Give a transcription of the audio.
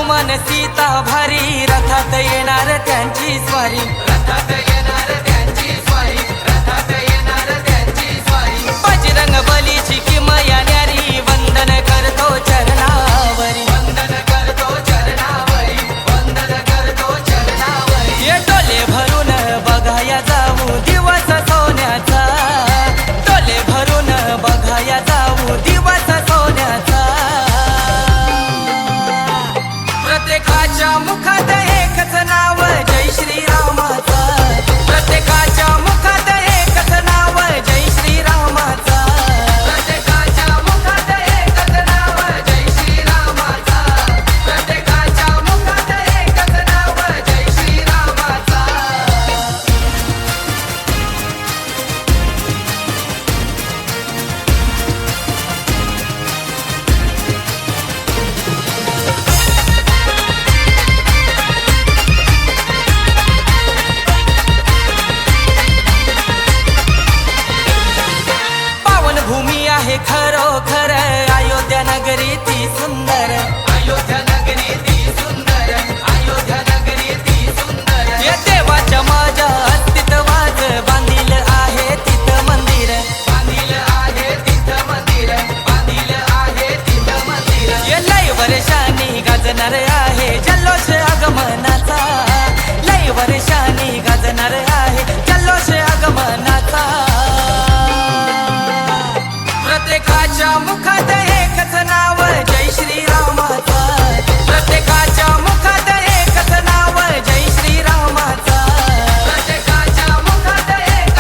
लक्ष्मण सीता भारी रथात येणार त्यांची स्वारी रथात येणार त्यांची स्वारी रथात येणार त्यांची स्वारी बजरंग बलीची किमया न्यारी वंदन करतो चरणावरी वंदन करतो चरणावरी वंदन करतो चरणावरी ये डोले भरून बघाया जाऊ दिवस सोन्याचा डोले भरून बघाया जाऊ दिवस सोन्याचा प्रत्येकाच्या मुखात एकच नाव जय श्रीरामाचा प्रत्येकाच्या मुखात एकच नाव जय श्रीरामाचा प्रत्येकाच्या मुखात एकच नाव जय श्रीरामाचा प्रत्येकाच्या मुखात एकच नाव जय श्रीरामाचा भूमी आहे खरोखर अयोध्या नगरी ती सुंदर